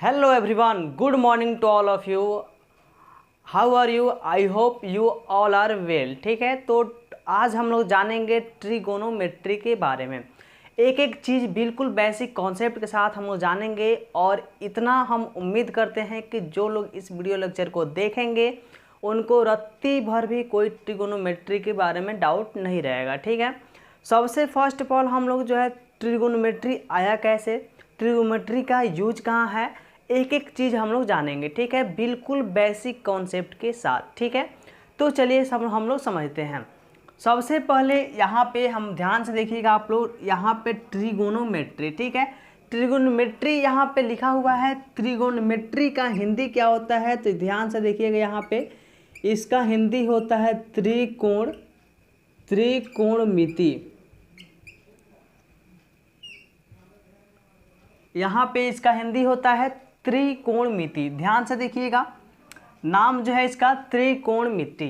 Hello everyone, good morning to all of you. How are you? I hope you all are well. ठीक है, तो आज हम लोग जानेंगे ट्रिगोनोमेट्री के बारे में। एक एक चीज़ बिल्कुल बेसिक कॉन्सेप्ट के साथ हम लोग जानेंगे और इतना हम उम्मीद करते हैं कि जो लोग इस वीडियो लेक्चर को देखेंगे उनको रत्ती भर भी कोई ट्रिगोनोमेट्री के बारे में डाउट नहीं रहेगा। ठीक है, सबसे फर्स्ट ऑफ ऑल हम लोग जो है ट्रिगोनोमेट्री आया कैसे, ट्रिगोनोमेट्री का यूज कहाँ है, एक एक चीज़ हम लोग जानेंगे। ठीक है, बिल्कुल बेसिक कॉन्सेप्ट के साथ। ठीक है, तो चलिए सब हम लोग समझते हैं। सबसे पहले यहाँ पे हम ध्यान से देखिएगा आप लोग, यहाँ पे ट्रिगोनोमेट्री। ठीक है, ट्रिगोनोमेट्री यहाँ पे लिखा हुआ है। ट्रिगोनोमेट्री का हिंदी क्या होता है, तो ध्यान से देखिएगा यहाँ पे, इसका हिंदी होता है त्रिकोण, त्रिकोणमिति। यहाँ पे इसका हिंदी होता है त्रिकोणमिति। ध्यान से देखिएगा, नाम जो है इसका त्रिकोणमिति।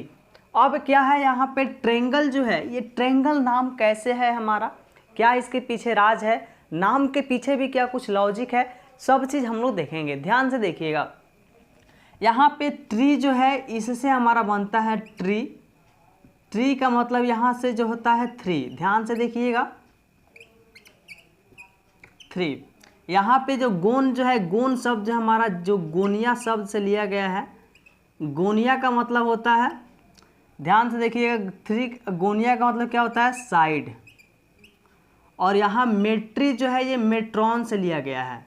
अब क्या है यहाँ पे ट्रेंगल जो है, ये ट्रेंगल नाम कैसे है हमारा, क्या इसके पीछे राज है, नाम के पीछे भी क्या कुछ लॉजिक है, सब चीज़ हम लोग देखेंगे। ध्यान से देखिएगा, यहाँ पे ट्री जो है इससे हमारा बनता है ट्री। ट्री का मतलब यहाँ से जो होता है थ्री। ध्यान से देखिएगा, थ्री। यहाँ पे जो गोन जो है, गोन शब्द हमारा जो गोनिया शब्द से लिया गया है, गोनिया का मतलब होता है, ध्यान से देखिएगा, थ्री गोनिया का मतलब क्या होता है, साइड। और यहाँ मेट्री जो है ये मेट्रॉन से लिया गया है,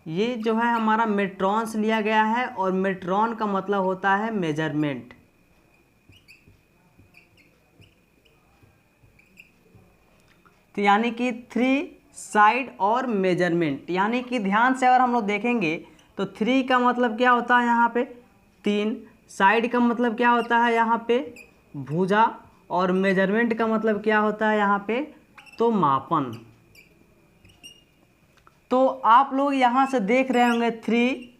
ये जो है हमारा मेट्रॉन से लिया गया है। और मेट्रॉन का मतलब होता है मेजरमेंट। तो यानी कि थ्री साइड और मेजरमेंट, यानी कि ध्यान से अगर हम लोग देखेंगे तो थ्री का मतलब क्या होता है यहाँ पे तीन, साइड का मतलब क्या होता है यहाँ पे भुजा, और मेजरमेंट का मतलब क्या होता है यहाँ पे तो मापन। तो आप लोग यहाँ से देख रहे होंगे थ्री,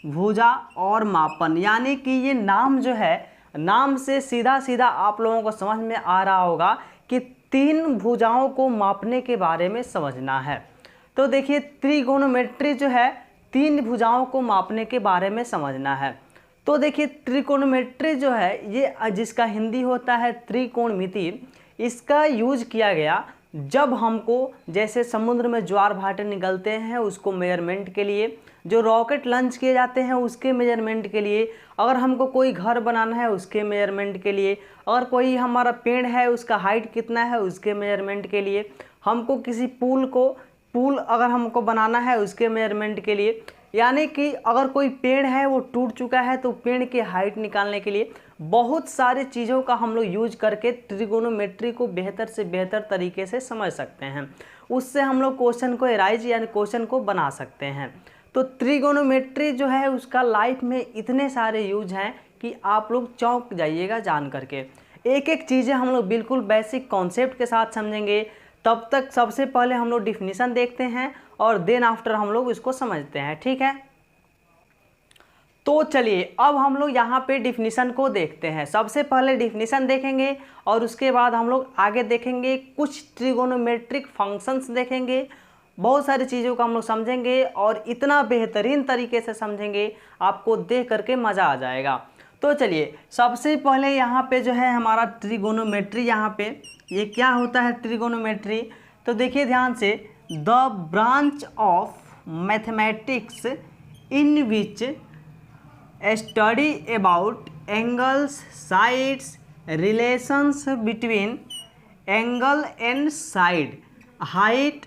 भुजा और मापन, यानी कि ये नाम जो है, नाम से सीधा सीधा आप लोगों को समझ में आ रहा होगा कि तीन भुजाओं को मापने के बारे में समझना है। तो देखिए त्रिकोणोमेट्री जो है तीन भुजाओं को मापने के बारे में समझना है। तो देखिए त्रिकोणोमेट्री जो है ये जिसका हिंदी होता है त्रिकोणमिति, इसका यूज किया गया जब हमको जैसे समुद्र में ज्वार भाटे निकलते हैं उसको मेजरमेंट के लिए, जो रॉकेट लॉन्च किए जाते हैं उसके मेजरमेंट के लिए, अगर हमको कोई घर बनाना है उसके मेजरमेंट के लिए, अगर कोई हमारा पेड़ है उसका हाइट कितना है उसके मेजरमेंट के लिए, हमको किसी पुल अगर हमको बनाना है उसके मेजरमेंट के लिए, यानी कि अगर कोई पेड़ है वो टूट चुका है तो पेड़ की हाइट निकालने के लिए, बहुत सारी चीज़ों का हम लोग यूज करके ट्रिगोनोमेट्री को बेहतर से बेहतर तरीके से समझ सकते हैं। उससे हम लोग क्वेश्चन को एराइज यानी क्वेश्चन को बना सकते हैं। तो ट्रिगोनोमेट्री जो है उसका लाइफ में इतने सारे यूज हैं कि आप लोग चौंक जाइएगा जान करके। एक एक चीज़ें हम लोग बिल्कुल बेसिक कॉन्सेप्ट के साथ समझेंगे। तब तक सबसे पहले हम लोग डिफिनीशन देखते हैं और देन आफ्टर हम लोग इसको समझते हैं। ठीक है, तो चलिए अब हम लोग यहाँ पे डिफिनीशन को देखते हैं। सबसे पहले डिफिनीशन देखेंगे और उसके बाद हम लोग आगे देखेंगे कुछ ट्रिगोनोमेट्रिक फंक्शंस देखेंगे, बहुत सारी चीज़ों को हम लोग समझेंगे और इतना बेहतरीन तरीके से समझेंगे आपको देख करके मज़ा आ जाएगा। तो चलिए सबसे पहले यहाँ पे जो है हमारा ट्रिगोनोमेट्री, यहाँ पे ये क्या होता है ट्रिगोनोमेट्री, तो देखिए ध्यान से, the branch of mathematics in which study about angles, sides, relations between angle and side, height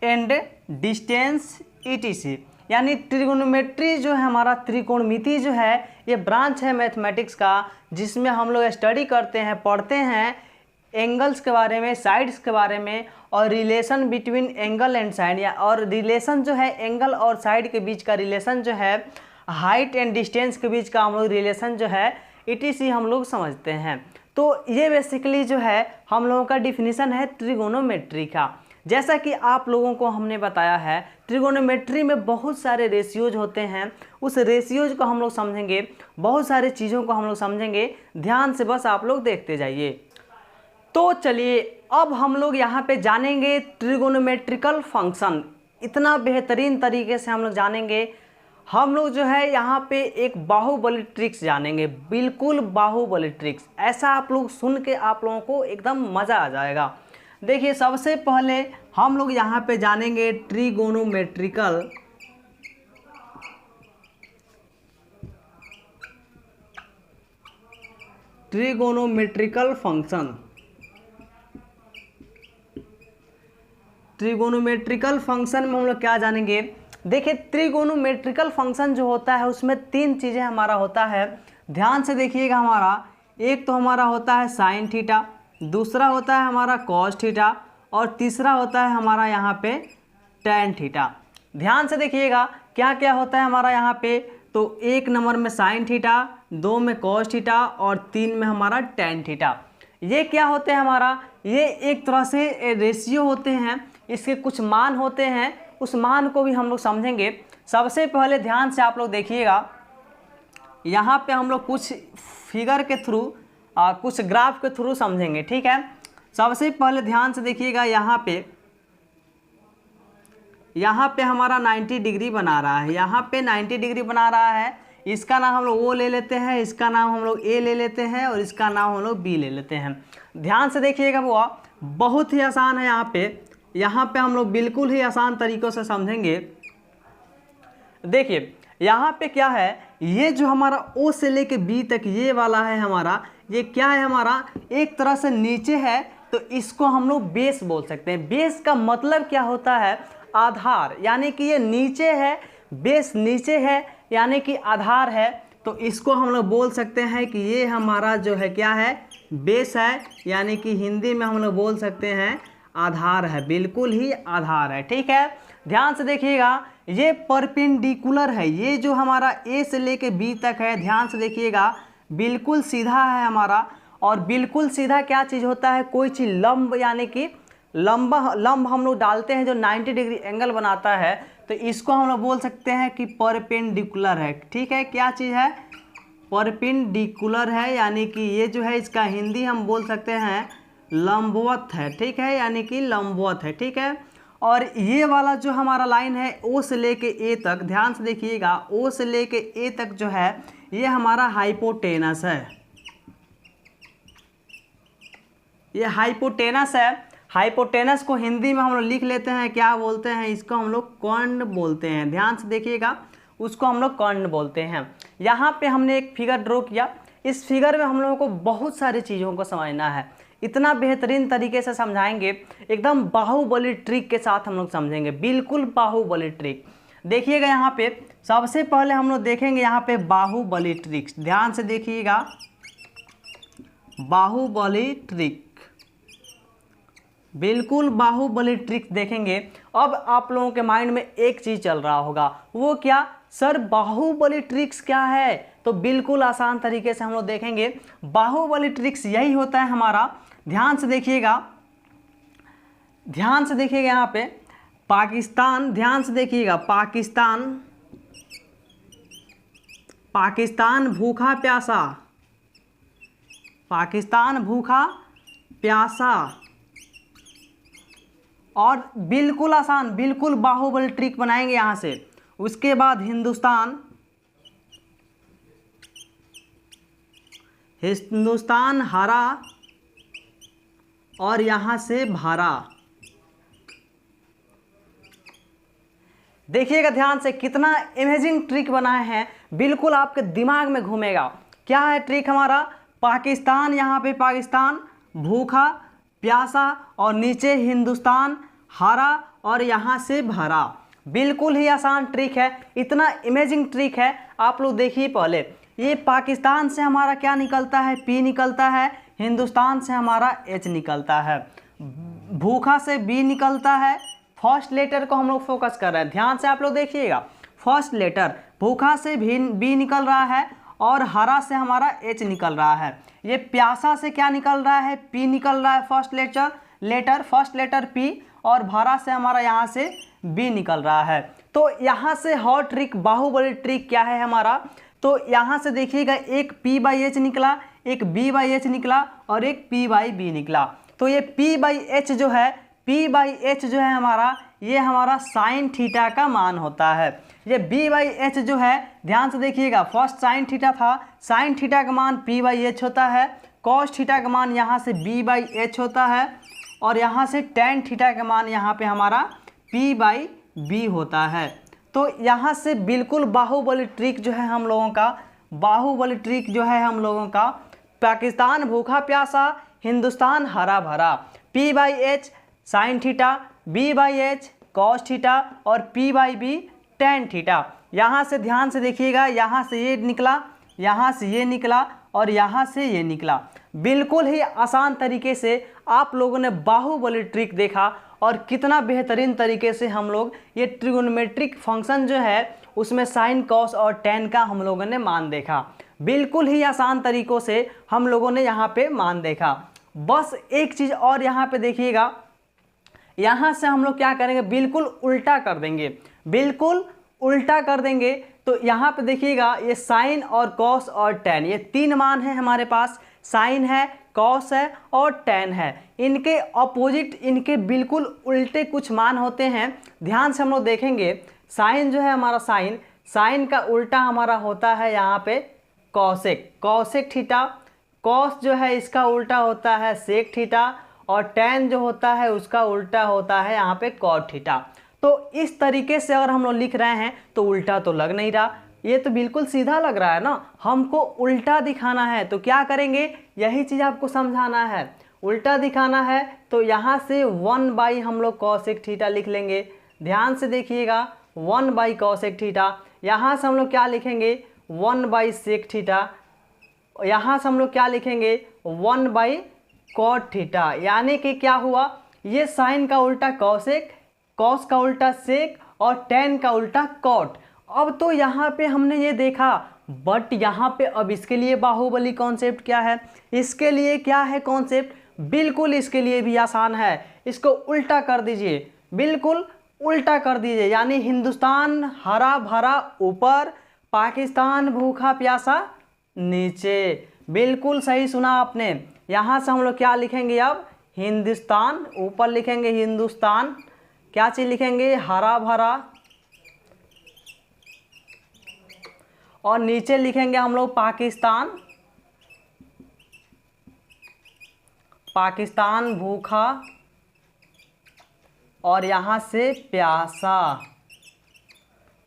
and distance etc। यानी ट्रिगोनोमेट्री जो है हमारा त्रिकोणमिति जो है ये ब्रांच है मैथमेटिक्स का, जिसमें हम लोग स्टडी करते हैं, पढ़ते हैं एंगल्स के बारे में, साइड्स के बारे में, और relation between angle and side, या और रिलेशन जो है एंगल और साइड के बीच का रिलेशन जो है, हाइट एंड डिस्टेंस के बीच का हम लोग रिलेशन जो है etc हम लोग समझते हैं। तो ये बेसिकली जो है हम लोगों का डिफिनीशन है ट्रिगोनोमेट्री का। जैसा कि आप लोगों को हमने बताया है ट्रिगोनोमेट्री में बहुत सारे रेशियोज होते हैं, उस रेशियोज को हम लोग समझेंगे, बहुत सारी चीज़ों को हम लोग समझेंगे, ध्यान से बस आप लोग देखते जाइए। तो चलिए अब हम लोग यहाँ पे जानेंगे ट्रिगोनोमेट्रिकल फंक्शन, इतना बेहतरीन तरीके से हम लोग जानेंगे हम लोग जो है यहाँ पे एक बाहुबली ट्रिक्स जानेंगे, बिल्कुल बाहुबली ट्रिक्स। ऐसा आप लोग सुन के आप लोगों को एकदम मज़ा आ जाएगा। देखिए सबसे पहले हम लोग यहाँ पे जानेंगे ट्रिगोनोमेट्रिकल फंक्शन। ट्रिगोनोमेट्रिकल फंक्शन में हम लोग क्या जानेंगे? देखिए ट्रिगोनोमेट्रिकल फंक्शन जो होता है उसमें तीन चीज़ें हमारा होता है, ध्यान से देखिएगा। हमारा एक तो हमारा होता है साइन थीटा, दूसरा होता है हमारा कॉस थीटा, और तीसरा होता है हमारा यहाँ पे टैन थीटा। ध्यान से देखिएगा क्या क्या होता है हमारा यहाँ पे। तो एक नंबर में साइन थीटा, दो में कॉस थीटा और तीन में हमारा टैन थीटा। ये क्या होते हैं हमारा? ये एक तरह से रेशियो होते हैं, इसके कुछ मान होते हैं, उस मान को भी हम लोग समझेंगे। सबसे पहले ध्यान से आप लोग देखिएगा, यहाँ पे हम लोग कुछ फिगर के थ्रू कुछ ग्राफ के थ्रू समझेंगे, ठीक है। सबसे पहले ध्यान से देखिएगा, यहाँ पे हमारा 90 डिग्री बना रहा है, यहाँ पे 90 डिग्री बना रहा है। इसका नाम हम लोग O ले लेते हैं, इसका नाम हम लोग A ले लेते हैं और इसका नाम हम लोग B ले लेते हैं। ध्यान से देखिएगा, वो बहुत ही आसान है। यहाँ पे हम लोग बिल्कुल ही आसान तरीक़ों से समझेंगे। देखिए यहाँ पे क्या है, ये जो हमारा O से लेके B तक ये वाला है हमारा, ये क्या है हमारा? एक तरह से नीचे है, तो इसको हम लोग बेस बोल सकते हैं। बेस का मतलब क्या होता है? आधार, यानी कि ये नीचे है, बेस नीचे है यानी कि आधार है, तो इसको हम लोग बोल सकते हैं कि ये हमारा जो है क्या है? बेस है, यानी कि हिंदी में हम लोग बोल सकते हैं आधार है, बिल्कुल ही आधार है, ठीक है। ध्यान से देखिएगा, ये परपेंडिकुलर है, ये जो हमारा A से लेके B तक है, ध्यान से देखिएगा, बिल्कुल सीधा है हमारा। और बिल्कुल सीधा क्या चीज़ होता है? कोई चीज़ लंब, यानी कि लंब हम लोग डालते हैं जो 90 डिग्री एंगल बनाता है, तो इसको हम लोग बोल सकते हैं कि परपेंडिकुलर है, ठीक है। क्या चीज़ है? परपेंडिकुलर है, यानी कि ये जो है इसका हिंदी हम बोल सकते हैं लंबवत है, ठीक है, यानी कि लंबवत है, ठीक है। और ये वाला जो हमारा लाइन है O से लेके A तक, ध्यान से देखिएगा, O से लेके A तक जो है ये हमारा हाइपोटेनस है, ये हाइपोटेनस है। हाइपोटेनस को हिंदी में हम लोग लिख लेते हैं, क्या बोलते हैं इसको? हम लोग कर्ण बोलते हैं। ध्यान से देखिएगा, उसको हम लोग कर्ण बोलते हैं। यहाँ पे हमने एक फिगर ड्रॉ किया, इस फिगर में हम लोगों को बहुत सारी चीज़ों को समझना है, इतना बेहतरीन तरीके से समझाएंगे, एकदम बाहुबली ट्रिक के साथ हम लोग समझेंगे, बिल्कुल बाहुबली ट्रिक। देखिएगा यहाँ पे सबसे पहले हम लोग देखेंगे यहाँ पे बाहुबली ट्रिक्स। ध्यान से देखिएगा, बाहुबली ट्रिक, बिल्कुल बाहुबली ट्रिक्स देखेंगे। अब आप लोगों के माइंड में एक चीज़ चल रहा होगा, वो क्या? सर बाहुबली ट्रिक्स क्या है? तो बिल्कुल आसान तरीके से हम लोग देखेंगे। बाहुबली ट्रिक्स यही होता है हमारा। ध्यान से देखिएगा, ध्यान से देखिएगा यहाँ पे पाकिस्तान, ध्यान से देखिएगा, पाकिस्तान भूखा प्यासा, पाकिस्तान भूखा प्यासा। और बिल्कुल आसान, बिल्कुल बाहुबली ट्रिक बनाएंगे यहाँ से। उसके बाद हिंदुस्तान हरा और यहाँ से भरा। देखिएगा ध्यान से, कितना अमेजिंग ट्रिक बनाए हैं, बिल्कुल आपके दिमाग में घूमेगा। क्या है ट्रिक हमारा? पाकिस्तान, यहाँ पे पाकिस्तान भूखा प्यासा और नीचे हिंदुस्तान हरा और यहाँ से भरा। बिल्कुल ही आसान ट्रिक है, इतना अमेजिंग ट्रिक है। आप लोग देखिए पहले, ये पाकिस्तान से हमारा क्या निकलता है? P निकलता है, हिंदुस्तान से हमारा H निकलता है, भूखा से B निकलता है। फर्स्ट लेटर को हम लोग फोकस कर रहे हैं, ध्यान से आप लोग देखिएगा। फर्स्ट लेटर भूखा से B निकल रहा है और हरा से हमारा H निकल रहा है। ये प्यासा से क्या निकल रहा है? P निकल रहा है, फर्स्ट लेटर P, और भरा से हमारा यहाँ से B निकल रहा है। तो यहाँ से हॉट ट्रिक, बाहुबली ट्रिक क्या है हमारा? तो यहाँ से देखिएगा, एक P/H निकला, एक B/H निकला और एक P/B निकला। तो ये P/H जो है हमारा, ये हमारा साइन थीटा का मान होता है। ये b/h जो है, ध्यान से देखिएगा, फर्स्ट साइन थीटा था, साइन थीटा का मान p/h होता है, कॉस थीटा का मान यहाँ से b/h होता है, और यहाँ से टेन थीटा का मान यहाँ पे हमारा p/b होता है। तो यहाँ से बिल्कुल बाहुबली ट्रिक जो है हम लोगों का, बाहुबली ट्रिक जो है हम लोगों का, पाकिस्तान भूखा प्यासा, हिंदुस्तान हरा भरा, p/h sine theta, b/h cos theta और p/b टेन थीटा। यहाँ से ध्यान से देखिएगा, यहाँ से ये निकला, यहाँ से ये निकला और यहाँ से ये निकला। बिल्कुल ही आसान तरीके से आप लोगों ने बाहुबली ट्रिक देखा और कितना बेहतरीन तरीके से हम लोग ये ट्रिगोनोमेट्रिक फंक्शन जो है उसमें साइन कॉस और टेन का हम लोगों ने मान देखा। बिल्कुल ही आसान तरीक़ों से हम लोगों ने यहाँ पे मान देखा। बस एक चीज़ और यहाँ पे देखिएगा, यहाँ से हम लोग क्या करेंगे, बिल्कुल उल्टा कर देंगे, बिल्कुल उल्टा कर देंगे। तो यहाँ पे देखिएगा, ये साइन और कॉस और टेन, ये तीन मान है हमारे पास, साइन है, कॉस है और टेन है। इनके अपोजिट, इनके बिल्कुल उल्टे कुछ मान होते हैं। ध्यान से हम लोग देखेंगे, साइन जो है हमारा साइन, साइन का उल्टा हमारा होता है यहाँ पे कॉसेक, कॉसेक थीटा। कॉस जो है इसका उल्टा होता है सेक थीटा, और टेन जो होता है उसका उल्टा होता है यहाँ पे कॉट थीटा। तो इस तरीके से अगर हम लोग लिख रहे हैं तो उल्टा तो लग नहीं रहा, ये तो बिल्कुल सीधा लग रहा है ना, हमको उल्टा दिखाना है। तो क्या करेंगे, यही चीज़ आपको समझाना है, उल्टा दिखाना है। तो यहाँ से 1/ हम लोग कॉसेक थीटा लिख लेंगे। ध्यान से देखिएगा, 1/ कॉसेक थीटा। यहाँ से हम लोग क्या लिखेंगे, 1/ सेक थीटा। यहाँ से हम लोग क्या लिखेंगे, 1/ कॉट थीटा। यानी कि क्या हुआ, ये साइन का उल्टा कॉसेक, कॉस का उल्टा सेक और टेन का उल्टा कॉट। अब तो यहाँ पे हमने ये देखा, बट यहाँ पे अब इसके लिए बाहुबली कॉन्सेप्ट क्या है, इसके लिए क्या है कॉन्सेप्ट, बिल्कुल इसके लिए भी आसान है। इसको उल्टा कर दीजिए, बिल्कुल उल्टा कर दीजिए। यानी हिंदुस्तान हरा भरा ऊपर, पाकिस्तान भूखा प्यासा नीचे। बिल्कुल सही सुना आपने। यहाँ से हम लोग क्या लिखेंगे, अब हिंदुस्तान, ऊपर लिखेंगे हिंदुस्तान, क्या चीज़ लिखेंगे, हरा भरा, और नीचे लिखेंगे हम लोग पाकिस्तान, पाकिस्तान भूखा और यहाँ से प्यासा।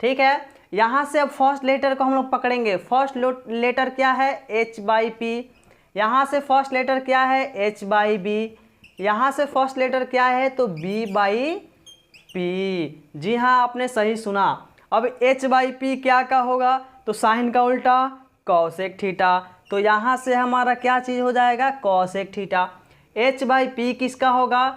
ठीक है, यहाँ से अब फर्स्ट लेटर को हम लोग पकड़ेंगे। फर्स्ट लेटर क्या है, h/p। यहाँ से फर्स्ट लेटर क्या है, h/b। यहाँ से फर्स्ट लेटर क्या है, तो b/p। जी हाँ, आपने सही सुना। अब h/p क्या का होगा, तो साइन का उल्टा कॉसेक थीटा। तो यहाँ से हमारा क्या चीज़ हो जाएगा, कॉसेक थीटा। h/p किसका होगा,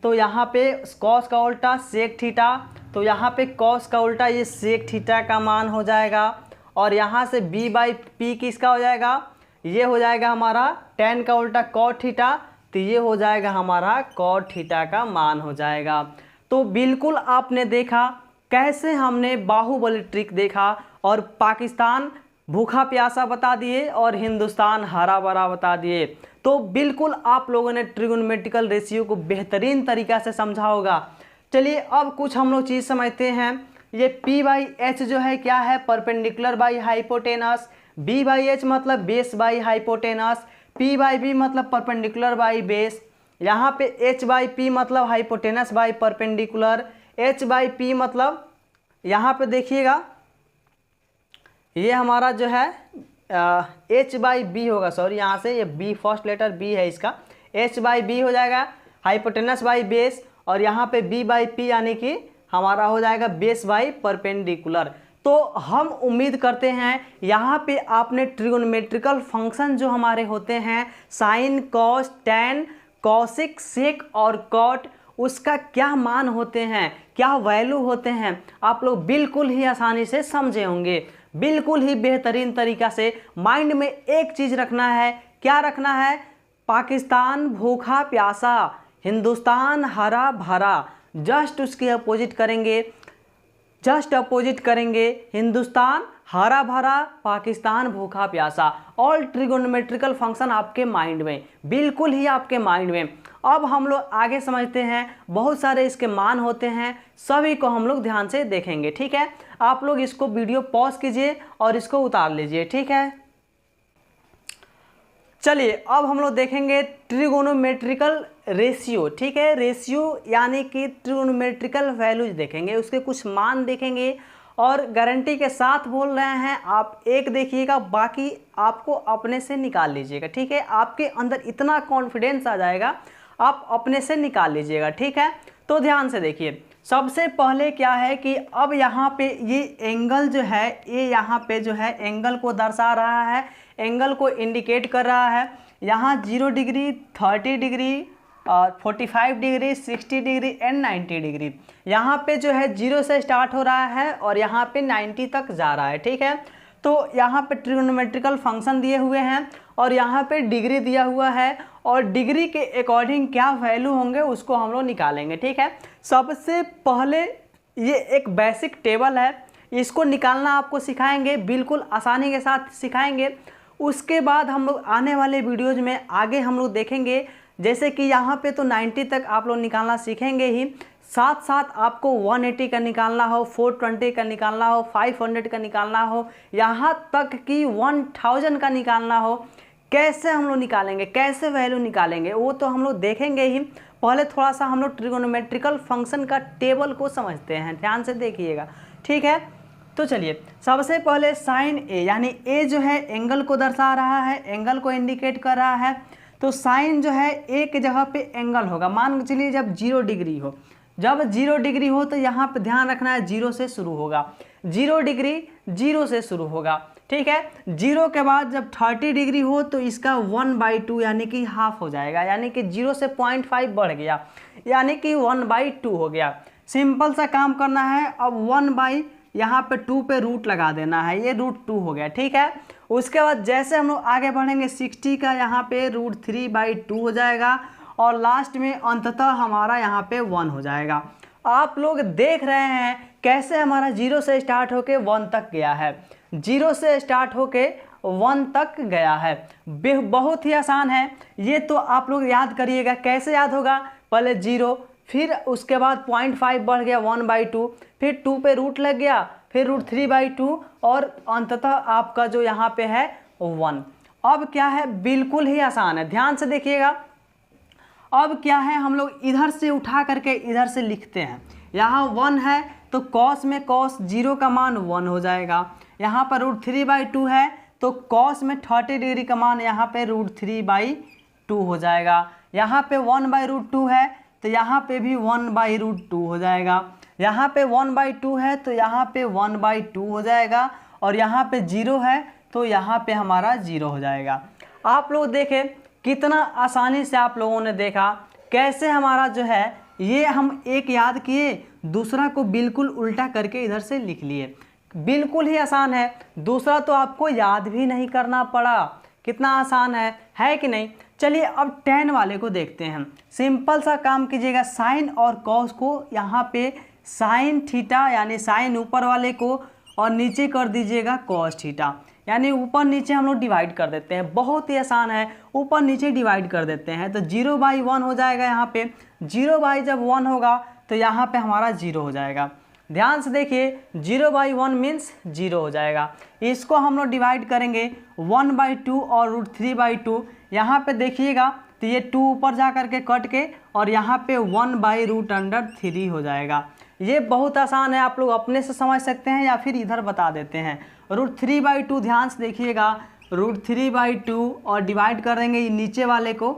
तो यहाँ पे कॉस का उल्टा सेक थीटा। तो यहाँ पे कॉस का उल्टा ये सेक थीटा का मान हो जाएगा। और यहाँ से b/p किसका हो जाएगा, ये हो जाएगा हमारा टेन का उल्टा कॉट थीटा। तो ये हो जाएगा हमारा कॉट थीटा का मान हो जाएगा। तो बिल्कुल आपने देखा कैसे हमने बाहुबली ट्रिक देखा और पाकिस्तान भूखा प्यासा बता दिए और हिंदुस्तान हरा भरा बता दिए। तो बिल्कुल आप लोगों ने ट्रिगोनोमेट्रिकल रेशियो को बेहतरीन तरीक़ा से समझा होगा। चलिए अब कुछ हम लोग चीज़ समझते हैं। ये p/h जो है क्या है, परपेंडिकुलर बाई हाइपोटेनस। b/h मतलब बेस बाई हाइपोटेनस। p/b मतलब परपेंडिकुलर बाई बेस। यहाँ पे h/p मतलब हाइपोटेनस बाई परपेंडिकुलर। h/p मतलब यहाँ पे देखिएगा, ये हमारा जो है h/b होगा, सॉरी यहाँ से ये b फर्स्ट लेटर b है इसका, h/b हो जाएगा हाइपोटेनस बाई बेस। और यहाँ पे b/p यानी कि हमारा हो जाएगा बेस बाई परपेंडिकुलर। तो हम उम्मीद करते हैं यहाँ पे आपने ट्रिगोनोमेट्रिकल फंक्शन जो हमारे होते हैं sine cos tan cosec sec और कॉट, उसका क्या मान होते हैं, क्या वैल्यू होते हैं, आप लोग बिल्कुल ही आसानी से समझे होंगे। बिल्कुल ही बेहतरीन तरीक़ा से माइंड में एक चीज़ रखना है, क्या रखना है, पाकिस्तान भूखा प्यासा, हिंदुस्तान हरा भरा। जस्ट उसके अपोजिट करेंगे, जस्ट अपोजिट करेंगे, हिंदुस्तान हरा भरा, पाकिस्तान भूखा प्यासा। ऑल ट्रिगोनोमेट्रिकल फंक्शन आपके माइंड में, बिल्कुल ही आपके माइंड में। अब हम लोग आगे समझते हैं, बहुत सारे इसके मान होते हैं, सभी को हम लोग ध्यान से देखेंगे। ठीक है, आप लोग इसको वीडियो पॉज कीजिए और इसको उतार लीजिए। ठीक है, चलिए अब हम लोग देखेंगे ट्रिगोनोमेट्रिकल रेशियो। ठीक है, रेशियो यानी कि ट्रिगोनोमेट्रिकल वैल्यूज देखेंगे, उसके कुछ मान देखेंगे और गारंटी के साथ बोल रहे हैं, आप एक देखिएगा, बाकी आपको अपने से निकाल लीजिएगा। ठीक है, आपके अंदर इतना कॉन्फिडेंस आ जाएगा, आप अपने से निकाल लीजिएगा। ठीक है, तो ध्यान से देखिए, सबसे पहले क्या है कि अब यहाँ पे ये एंगल जो है, ये यहाँ पे जो है एंगल को दर्शा रहा है, एंगल को इंडिकेट कर रहा है। यहाँ 0 degree, 30 degree, 45 degree, 60 degree and 90 degree. यहाँ पे जो है 0 से स्टार्ट हो रहा है और यहाँ पे 90 तक जा रहा है। ठीक है, तो यहाँ पे ट्रिगोनोमेट्रिकल फंक्शन दिए हुए हैं और यहाँ पे डिग्री दिया हुआ है और डिग्री के अकॉर्डिंग क्या वैल्यू होंगे उसको हम लोग निकालेंगे। ठीक है, सबसे पहले ये एक बेसिक टेबल है, इसको निकालना आपको सिखाएंगे, बिल्कुल आसानी के साथ सिखाएंगे। उसके बाद हम लोग आने वाले वीडियोज़ में आगे हम लोग देखेंगे, जैसे कि यहाँ पे तो 90 तक आप लोग निकालना सीखेंगे ही, साथ साथ आपको 180 का निकालना हो, 420 का निकालना हो, 500 का निकालना हो, यहाँ तक कि 1000 का निकालना हो। कैसे हम लोग निकालेंगे, कैसे वैल्यू निकालेंगे, वो तो हम लोग देखेंगे ही। पहले थोड़ा सा हम लोग ट्रिगोनोमेट्रिकल फंक्शन का टेबल को समझते हैं, ध्यान से देखिएगा। ठीक है, तो चलिए सबसे पहले साइन ए, यानी ए जो है एंगल को दर्शा रहा है, एंगल को इंडिकेट कर रहा है। तो साइन जो है एक जगह पे एंगल होगा, मान के चलिए जब 0 डिग्री हो, जब 0 डिग्री हो तो यहाँ पे ध्यान रखना है 0 से शुरू होगा, 0 डिग्री 0 से शुरू होगा। ठीक है, 0 के बाद जब 30 डिग्री हो तो इसका 1/2 यानी कि हाफ हो जाएगा, यानी कि 0 से 0.5 बढ़ गया, यानी कि 1/2 हो गया। सिंपल सा काम करना है, अब 1 यहाँ पे 2 पे रूट लगा देना है, ये √2 हो गया। ठीक है, उसके बाद जैसे हम लोग आगे बढ़ेंगे 60 का यहाँ पे √3/2 हो जाएगा और लास्ट में अंततः हमारा यहाँ पे 1 हो जाएगा। आप लोग देख रहे हैं कैसे हमारा 0 से स्टार्ट होके 1 तक गया है, 0 से स्टार्ट होके 1 तक गया है। बहुत ही आसान है ये, तो आप लोग याद करिएगा। कैसे याद होगा, पहले 0, फिर उसके बाद 0.5 बढ़ गया 1/2, फिर 2 पे रूट लग गया, फिर √3/2 और अंततः आपका जो यहाँ पे है 1। अब क्या है, बिल्कुल ही आसान है, ध्यान से देखिएगा। अब क्या है, हम लोग इधर से उठा करके इधर से लिखते हैं। यहाँ 1 है तो कॉस में cos 0 का मान 1 हो जाएगा। यहाँ पर √3/2 है तो कॉस में 30 डिग्री का मान यहाँ पे √3/2 हो जाएगा। यहाँ पे 1/√2 है तो यहाँ पे भी 1/√2 हो जाएगा। यहाँ पे 1/2 है तो यहाँ पे 1/2 हो जाएगा और यहाँ पे 0 है तो यहाँ पे हमारा 0 हो जाएगा। आप लोग देखें कितना आसानी से आप लोगों ने देखा कैसे हमारा जो है ये हम एक याद किए, दूसरा को बिल्कुल उल्टा करके इधर से लिख लिए। बिल्कुल ही आसान है, दूसरा तो आपको याद भी नहीं करना पड़ा। कितना आसान है कि नहीं। चलिए अब tan वाले को देखते हैं। सिंपल सा काम कीजिएगा, साइन और कॉस को यहाँ पे साइन थीटा यानी साइन ऊपर वाले को और नीचे कर दीजिएगा कॉस थीटा, यानी ऊपर नीचे हम लोग डिवाइड कर देते हैं। बहुत ही आसान है, ऊपर नीचे डिवाइड कर देते हैं तो 0/1 हो जाएगा। यहाँ पे 0 जब 1 होगा तो यहाँ पे हमारा 0 हो जाएगा। ध्यान से देखिए, 0/1 मीन्स 0 हो जाएगा। इसको हम लोग डिवाइड करेंगे 1/2 और √3/2। यहाँ पे देखिएगा तो ये 2 ऊपर जा करके कट के और यहाँ पे 1/√3 हो जाएगा। ये बहुत आसान है, आप लोग अपने से समझ सकते हैं या फिर इधर बता देते हैं। √3/2 ध्यान से देखिएगा, √3/2 और डिवाइड कर देंगे ये नीचे वाले को।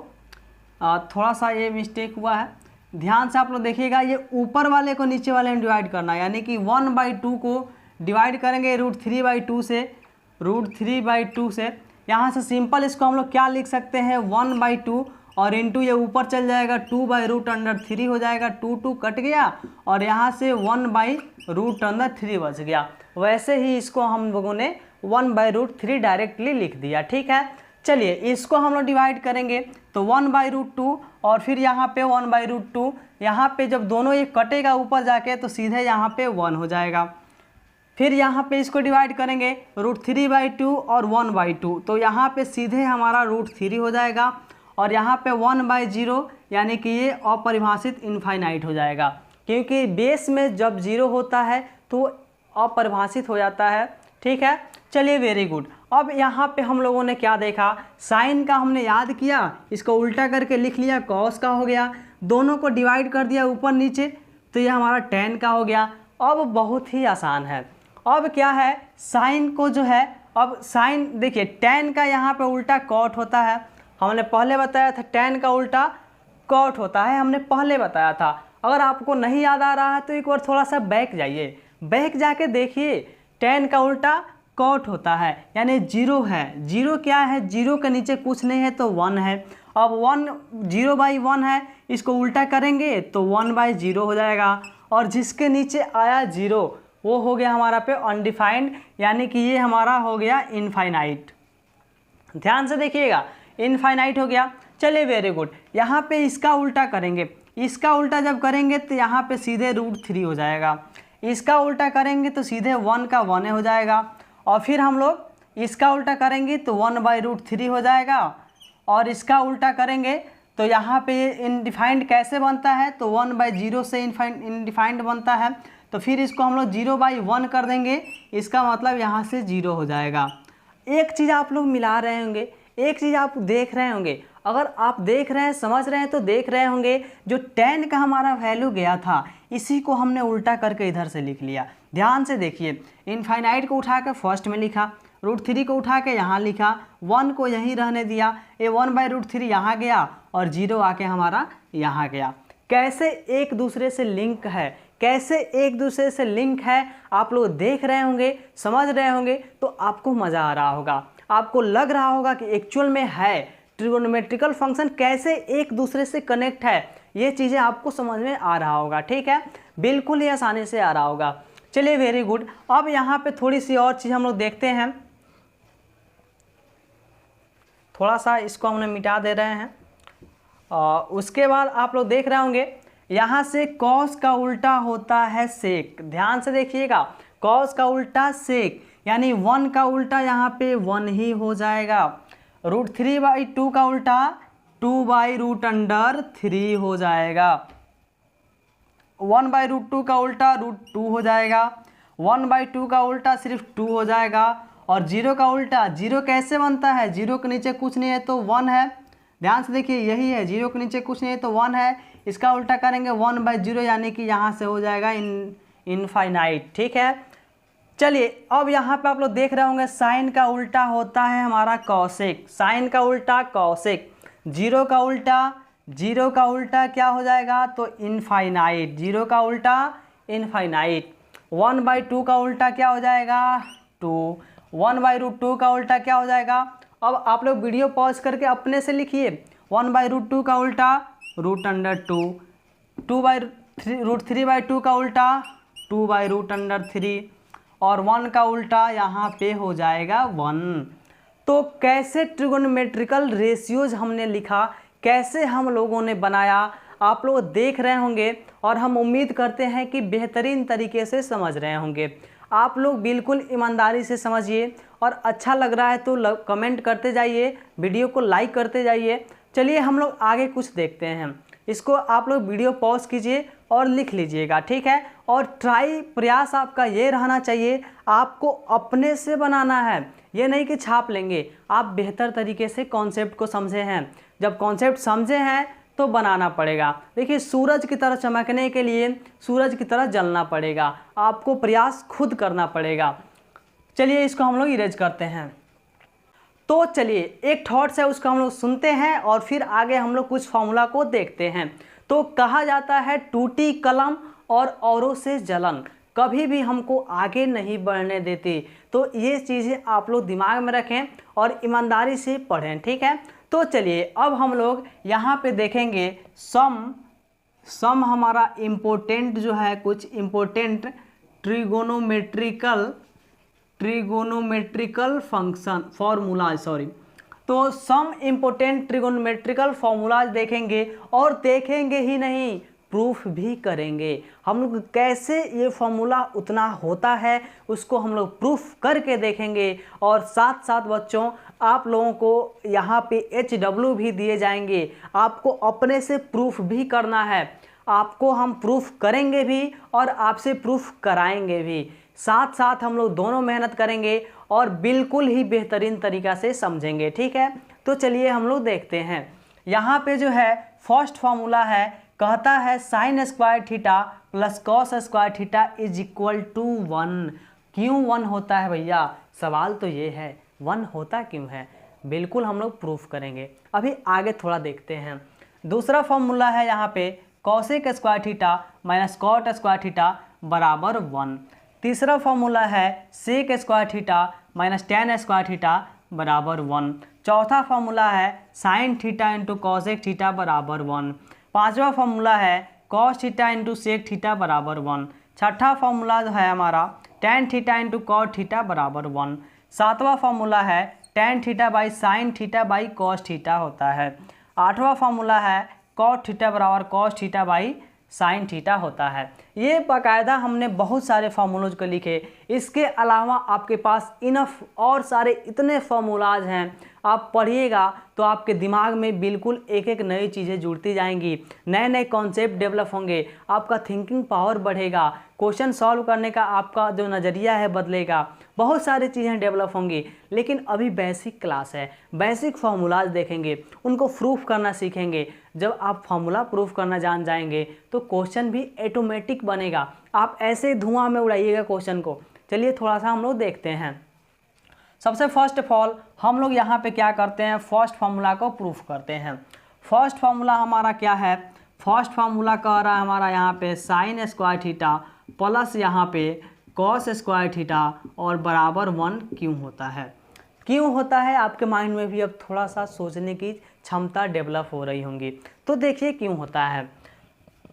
थोड़ा सा ये मिस्टेक हुआ है, ध्यान से आप लोग देखिएगा। ये ऊपर वाले को नीचे वाले में डिवाइड करना है, यानी कि 1/2 को डिवाइड करेंगे √3/2 से। यहाँ से सिंपल इसको हम लोग क्या लिख सकते हैं, 1/2 और इंटू ये ऊपर चल जाएगा 2/√3 हो जाएगा। 2 कट गया और यहाँ से 1/√3 बच गया। वैसे ही इसको हम लोगों ने 1/√3 डायरेक्टली लिख दिया। ठीक है, चलिए इसको हम लोग डिवाइड करेंगे तो 1/√2 और फिर यहाँ पे 1/√2। यहाँ पे जब दोनों ये कटेगा ऊपर जाके तो सीधे यहाँ पे 1 हो जाएगा। फिर यहाँ पे इसको डिवाइड करेंगे √3/2 और 1/2, तो यहाँ पे सीधे हमारा √3 हो जाएगा और यहाँ पे 1/0 यानी कि ये अपरिभाषित इनफाइनाइट हो जाएगा, क्योंकि बेस में जब 0 होता है तो अपरिभाषित हो जाता है। ठीक है, चलिए वेरी गुड। अब यहाँ पे हम लोगों ने क्या देखा, साइन का हमने याद किया, इसको उल्टा करके लिख लिया, कॉस का हो गया, दोनों को डिवाइड कर दिया ऊपर नीचे, तो ये हमारा tan का हो गया। अब बहुत ही आसान है। अब क्या है, साइन को जो है, अब साइन देखिए tan का यहाँ पे उल्टा कॉट होता है, हमने पहले बताया था tan का उल्टा कॉट होता है, हमने पहले बताया था। अगर आपको नहीं याद आ रहा है तो एक बार थोड़ा सा बैक जाइए, बैक जाके देखिए, tan का उल्टा कॉट होता है, यानी 0 है। 0 क्या है, 0 के नीचे कुछ नहीं है तो 1 है। अब 1 0/1 है, इसको उल्टा करेंगे तो 1/0 हो जाएगा, और जिसके नीचे आया 0 वो हो गया हमारा पे अनडिफाइंड, यानी कि ये हमारा हो गया इनफाइनाइट। ध्यान से देखिएगा, इनफाइनाइट हो गया। चलिए वेरी गुड, यहाँ पे इसका उल्टा करेंगे, इसका उल्टा जब करेंगे तो यहाँ पे सीधे √3 हो जाएगा, इसका उल्टा करेंगे तो सीधे 1 का 1 हो जाएगा, और फिर हम लोग इसका उल्टा करेंगे तो 1/√3 हो जाएगा, और इसका उल्टा करेंगे तो यहाँ पे इनडिफाइंड कैसे बनता है, तो 1/0 से इनडिफाइंड बनता है, तो फिर इसको हम लोग 0/1 कर देंगे, इसका मतलब यहाँ से 0 हो जाएगा। एक चीज़ आप लोग मिला रहे होंगे, एक चीज़ आप देख रहे होंगे, अगर आप देख रहे हैं समझ रहे हैं तो देख रहे होंगे, जो tan का हमारा वैल्यू गया था इसी को हमने उल्टा करके इधर से लिख लिया। ध्यान से देखिए, इनफाइनाइट को उठा के फर्स्ट में लिखा, √3 को उठा के यहाँ लिखा, 1 को यहीं रहने दिया, ये 1/√3 यहाँ गया, और 0 आके हमारा यहाँ गया। कैसे एक दूसरे से लिंक है, कैसे एक दूसरे से लिंक है, आप लोग देख रहे होंगे, समझ रहे होंगे, तो आपको मज़ा आ रहा होगा, आपको लग रहा होगा कि एक्चुअल में है ट्रिगोनोमेट्रिकल फंक्शन कैसे एक दूसरे से कनेक्ट है, ये चीज़ें आपको समझ में आ रहा होगा। ठीक है, बिल्कुल ही आसानी से आ रहा होगा। चलिए वेरी गुड। अब यहाँ पे थोड़ी सी और चीज़ हम लोग देखते हैं, थोड़ा सा इसको हमने मिटा दे रहे हैं, उसके बाद आप लोग देख रहे होंगे यहाँ से कॉस का उल्टा होता है सेक। ध्यान से देखिएगा, कॉस का उल्टा सेक, यानी 1 का उल्टा यहाँ पे 1 ही हो जाएगा। √3/2 का उल्टा 2/√3 हो जाएगा। 1/√2 का उल्टा √2 हो जाएगा। 1/2 का उल्टा सिर्फ 2 हो जाएगा। और 0 का उल्टा, 0 कैसे बनता है, 0 के नीचे कुछ नहीं है तो 1 है। ध्यान से देखिए, यही है, 0 के नीचे कुछ नहीं है तो 1 है। इसका उल्टा करेंगे 1/0, यानी कि यहाँ से हो जाएगा इनफाइनाइट। ठीक है, चलिए अब यहाँ पे आप लोग देख रहे होंगे साइन का उल्टा होता है हमारा कॉसेक, साइन का उल्टा कॉसेक। 0 का उल्टा क्या हो जाएगा, तो इनफाइनाइट। 0 का उल्टा इनफाइनाइट। 1/2 का उल्टा क्या हो जाएगा, 2। 1/√2 का उल्टा क्या हो जाएगा। अब आप लोग वीडियो पॉज करके अपने से लिखिए, 1/√2 का उल्टा √2, 2/√3/2 का उल्टा 2/√3, और 1 का उल्टा यहाँ पे हो जाएगा 1। तो कैसे ट्रिगोनोमेट्रिकल रेशियोज हमने लिखा, कैसे हम लोगों ने बनाया, आप लोग देख रहे होंगे, और हम उम्मीद करते हैं कि बेहतरीन तरीके से समझ रहे होंगे। आप लोग बिल्कुल ईमानदारी से समझिए, और अच्छा लग रहा है तो कमेंट करते जाइए, वीडियो को लाइक करते जाइए। चलिए हम लोग आगे कुछ देखते हैं। इसको आप लोग वीडियो पॉज कीजिए और लिख लीजिएगा, ठीक है। और प्रयास आपका ये रहना चाहिए, आपको अपने से बनाना है, ये नहीं कि छाप लेंगे। आप बेहतर तरीके से कॉन्सेप्ट को समझे हैं, जब कॉन्सेप्ट समझे हैं तो बनाना पड़ेगा। देखिए, सूरज की तरह चमकने के लिए सूरज की तरह जलना पड़ेगा, आपको प्रयास खुद करना पड़ेगा। चलिए इसको हम लोग इरेज करते हैं। तो चलिए एक थॉट्स है उसको हम लोग सुनते हैं, और फिर आगे हम लोग कुछ फॉर्मूला को देखते हैं। तो कहा जाता है टूटी कलम और औरों से जलन कभी भी हमको आगे नहीं बढ़ने देती। तो ये चीज़ें आप लोग दिमाग में रखें और ईमानदारी से पढ़ें, ठीक है। तो चलिए अब हम लोग यहाँ पे देखेंगे सम हमारा इम्पोर्टेंट जो है, कुछ इम्पोर्टेंट ट्रिगोनोमेट्रिकल फंक्शन फॉर्मूलाज, तो सम इम्पोर्टेंट ट्रिगोनोमेट्रिकल फॉर्मूलाज देखेंगे, और देखेंगे ही नहीं प्रूफ भी करेंगे। हम लोग कैसे ये फॉर्मूला उतना होता है उसको हम लोग प्रूफ करके देखेंगे। और साथ साथ बच्चों आप लोगों को यहाँ पे HW भी दिए जाएंगे। आपको अपने से प्रूफ भी करना है, आपको हम प्रूफ करेंगे भी और आपसे प्रूफ कराएंगे भी। साथ साथ हम लोग दोनों मेहनत करेंगे और बिल्कुल ही बेहतरीन तरीक़ा से समझेंगे, ठीक है। तो चलिए हम लोग देखते हैं। यहाँ पे जो है फर्स्ट फार्मूला है, कहता है sine square theta plus cos square theta is equal to 1। क्यों 1 होता है भैया? सवाल तो ये है 1 होता क्यों है, बिल्कुल हम लोग प्रूफ करेंगे। अभी आगे थोड़ा देखते हैं। दूसरा फार्मूला है यहाँ पे cosec square theta minus cot square theta बराबर 1। तीसरा फार्मूला है sec square theta minus tan square theta बराबर 1। चौथा फार्मूला है sine theta into cosec theta बराबर 1। पांचवा फार्मूला है cos theta into sec theta बराबर 1। छठा फार्मूला जो है हमारा tan theta into cot theta बराबर 1। सातवां फार्मूला है tan theta by sine theta by cos theta होता है। आठवां फार्मूला है कॉट थीटा बराबर cos theta by sine theta होता है। ये बाकायदा हमने बहुत सारे फार्मूलोज को लिखे। इसके अलावा आपके पास इनफ और सारे इतने फार्मूलाज हैं, आप पढ़िएगा तो आपके दिमाग में बिल्कुल एक एक नई चीज़ें जुड़ती जाएंगी, नए नए कॉन्सेप्ट डेवलप होंगे, आपका थिंकिंग पावर बढ़ेगा, क्वेश्चन सॉल्व करने का आपका जो नज़रिया है बदलेगा, बहुत सारी चीज़ें डेवलप होंगी। लेकिन अभी बेसिक क्लास है, बेसिक फार्मूलाज देखेंगे, उनको प्रूफ करना सीखेंगे। जब आप फार्मूला प्रूफ करना जान जाएंगे तो क्वेश्चन भी ऑटोमेटिक बनेगा। आप ऐसे धुआं में उड़ाइएगा क्वेश्चन को। चलिए थोड़ा सा हम लोग देखते हैं। सबसे फर्स्ट ऑफ ऑल हम लोग यहाँ पे क्या करते हैं, फर्स्ट फार्मूला को प्रूफ करते हैं। फर्स्ट फार्मूला हमारा क्या है? फर्स्ट फार्मूला कह रहा है हमारा यहाँ पे साइन स्क्वायर थीटा प्लस यहाँ पे कॉस स्क्वायर थीटा और बराबर 1 क्यों होता है। क्यों होता है आपके माइंड में भी अब थोड़ा सा सोचने की क्षमता डेवलप हो रही होंगी। तो देखिए क्यों होता है।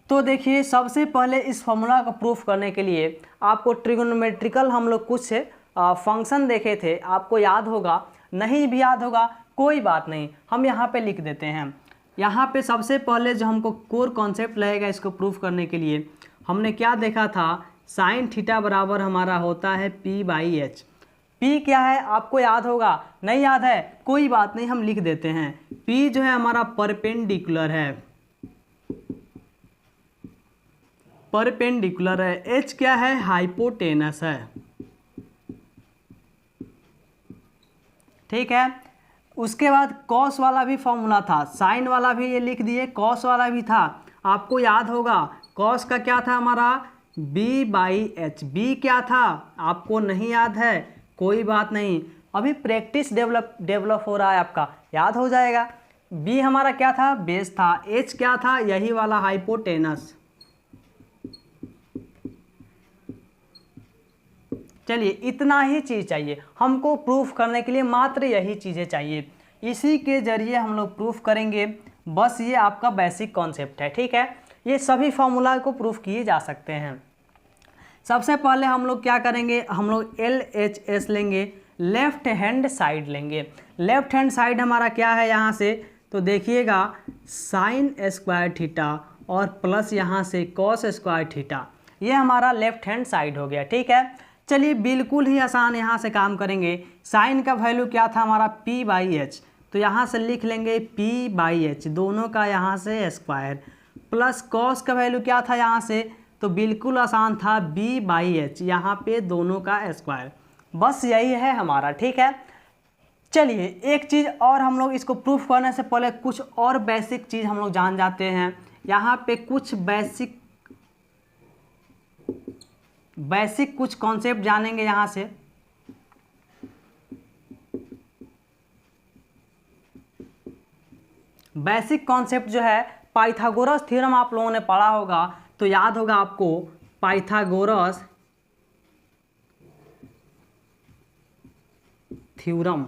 तो देखिए सबसे पहले इस फॉर्मूला को प्रूफ करने के लिए आपको ट्रिगोनोमेट्रिकल हम लोग कुछ फंक्शन देखे थे, आपको याद होगा, नहीं भी याद होगा कोई बात नहीं, हम यहाँ पे लिख देते हैं। यहाँ पे सबसे पहले जो हमको कोर कॉन्सेप्ट लगेगा इसको प्रूफ करने के लिए, हमने क्या देखा था, साइन थीटा बराबर हमारा होता है P/H। P क्या है आपको याद होगा, नहीं याद है कोई बात नहीं, हम लिख देते हैं। P जो है हमारा परपेंडिकुलर है, परपेंडिकुलर है। H क्या है, हाइपोटेनस है, ठीक है। उसके बाद कॉस वाला भी फॉर्मूला था, साइन वाला भी ये लिख दिए, कॉस वाला भी था, आपको याद होगा। कॉस का क्या था हमारा B/H। B क्या था आपको नहीं याद है, कोई बात नहीं, अभी प्रैक्टिस डेवलप हो रहा है, आपका याद हो जाएगा। B हमारा क्या था, बेस था। H क्या था, यही वाला हाइपोटेनस। चलिए इतना ही चीज़ चाहिए हमको प्रूफ करने के लिए, मात्र यही चीज़ें चाहिए, इसी के जरिए हम लोग प्रूफ करेंगे। बस ये आपका बेसिक कॉन्सेप्ट है, ठीक है। ये सभी फार्मूला को प्रूफ किए जा सकते हैं। सबसे पहले हम लोग क्या करेंगे, हम लोग LHS लेंगे, लेफ्ट हैंड साइड लेंगे। लेफ्ट हैंड साइड हमारा क्या है यहाँ से, तो देखिएगा साइन स्क्वायर थीटा और प्लस यहाँ से कॉस स्क्वायर थीटा, ये हमारा लेफ्ट हैंड साइड हो गया, ठीक है। चलिए बिल्कुल ही आसान यहाँ से काम करेंगे। साइन का वैल्यू क्या था हमारा P/H, तो यहाँ से लिख लेंगे P/H, दोनों का यहाँ से स्क्वायर, प्लस कॉस का वैल्यू क्या था यहाँ से, तो बिल्कुल आसान था B/H, यहाँ पे दोनों का स्क्वायर। बस यही है हमारा, ठीक है। चलिए एक चीज़ और, हम लोग इसको प्रूफ करने से पहले कुछ और बेसिक चीज़ हम लोग जान जाते हैं। यहाँ पे कुछ बेसिक कुछ कॉन्सेप्ट जानेंगे यहाँ से। बेसिक कॉन्सेप्ट जो है, पाइथागोरस थ्योरम आप लोगों ने पढ़ा होगा, तो याद होगा आपको पाइथागोरस थ्योरम।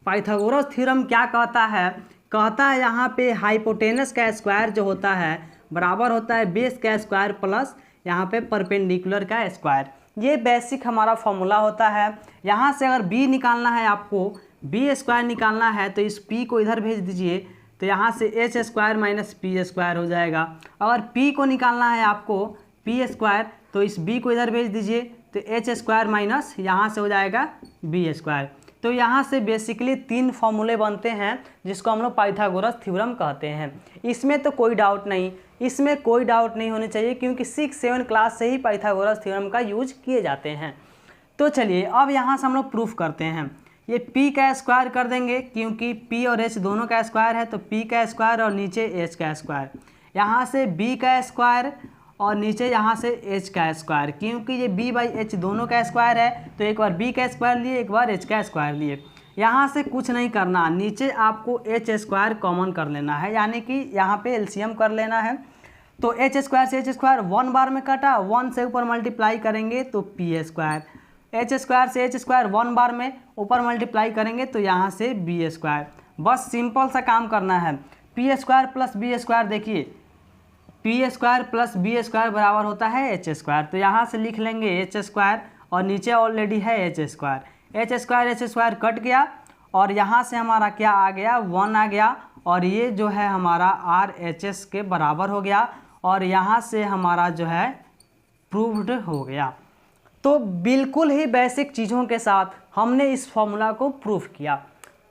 पाइथागोरस थ्योरम क्या कहता है, कहता है यहाँ पे हाइपोटेनस का स्क्वायर जो होता है बराबर होता है बेस का स्क्वायर प्लस यहाँ पे परपेंडिकुलर का स्क्वायर। ये बेसिक हमारा फॉर्मूला होता है। यहाँ से अगर B निकालना है, आपको B स्क्वायर निकालना है, तो इस P को इधर भेज दीजिए, तो यहाँ से H square minus P square हो जाएगा। अगर P को निकालना है आपको P स्क्वायर, तो इस B को इधर भेज दीजिए, तो H स्क्वायर माइनस यहाँ से हो जाएगा B स्क्वायर। तो यहाँ से बेसिकली 3 फॉर्मूले बनते हैं जिसको हम लोग पाइथागोरस थ्योरम कहते हैं। इसमें तो कोई डाउट नहीं, इसमें कोई डाउट नहीं होनी चाहिए, क्योंकि 6-7 क्लास से ही पाइथागोरस थ्योरम का यूज किए जाते हैं। तो चलिए अब यहाँ से हम लोग प्रूफ करते हैं। ये p का स्क्वायर कर देंगे, क्योंकि p और h दोनों का स्क्वायर है, तो p का स्क्वायर और नीचे h का स्क्वायर। यहाँ से b का स्क्वायर और नीचे यहाँ से h का स्क्वायर, क्योंकि ये b/h दोनों का स्क्वायर है, तो एक बार b का स्क्वायर लिए, एक बार h का स्क्वायर लिए। यहाँ से कुछ नहीं करना, नीचे आपको h स्क्वायर कॉमन कर लेना है, यानी कि यहाँ पे एलसीएम कर लेना है। तो h स्क्वायर से h स्क्वायर 1 बार में कटा, 1 से ऊपर मल्टीप्लाई करेंगे तो p स्क्वायर, h स्क्वायर से h स्क्वायर 1 बार में ऊपर मल्टीप्लाई करेंगे तो यहाँ से b स्क्वायर। बस सिंपल सा काम करना है। p square plus b square, देखिए p square plus b square बराबर होता है h स्क्वायर, तो यहाँ से लिख लेंगे h स्क्वायर और नीचे ऑलरेडी है h square. h square cut गया और यहाँ से हमारा क्या आ गया, 1 आ गया, और ये जो है हमारा RHS के बराबर हो गया, और यहाँ से हमारा जो है प्रूव्ड हो गया। तो बिल्कुल ही बेसिक चीज़ों के साथ हमने इस फॉर्मूला को प्रूफ किया।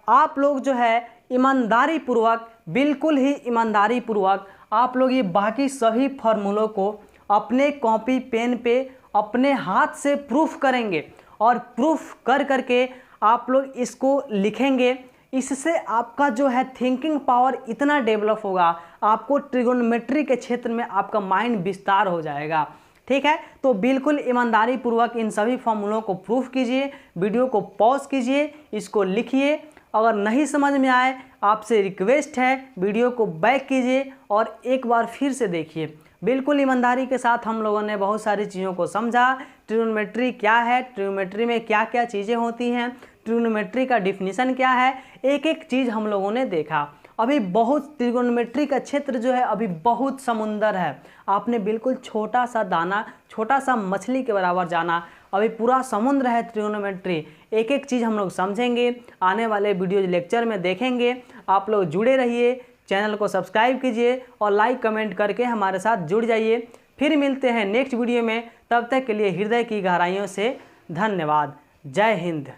आप लोग जो है ईमानदारी पूर्वक, बिल्कुल ही ईमानदारी पूर्वक आप लोग ये बाकी सभी फार्मूलों को अपने कॉपी पेन पे अपने हाथ से प्रूफ करेंगे, और प्रूफ कर करके आप लोग इसको लिखेंगे। इससे आपका जो है थिंकिंग पावर इतना डेवलप होगा, आपको ट्रिगोनोमेट्री के क्षेत्र में आपका माइंड विस्तार हो जाएगा। ठीक है, तो बिल्कुल ईमानदारी पूर्वक इन सभी फॉर्मूलों को प्रूफ कीजिए, वीडियो को पॉज कीजिए, इसको लिखिए। अगर नहीं समझ में आए, आपसे रिक्वेस्ट है वीडियो को बैक कीजिए और एक बार फिर से देखिए। बिल्कुल ईमानदारी के साथ हम लोगों ने बहुत सारी चीज़ों को समझा। ट्रिगोनोमेट्री क्या है, ट्रिगोनोमेट्री में क्या क्या चीज़ें होती हैं, ट्रिगोनोमेट्री का डिफिनीशन क्या है, एक एक चीज़ हम लोगों ने देखा। अभी बहुत ट्रिगोनोमेट्री का क्षेत्र जो है अभी बहुत समुंदर है। आपने बिल्कुल छोटा सा दाना, छोटा सा मछली के बराबर जाना, अभी पूरा समुद्र है ट्रिगोनोमेट्री। एक एक चीज़ हम लोग समझेंगे, आने वाले वीडियो लेक्चर में देखेंगे। आप लोग जुड़े रहिए, चैनल को सब्सक्राइब कीजिए और लाइक कमेंट करके हमारे साथ जुड़ जाइए। फिर मिलते हैं नेक्स्ट वीडियो में, तब तक के लिए हृदय की गहराइयों से धन्यवाद। जय हिंद।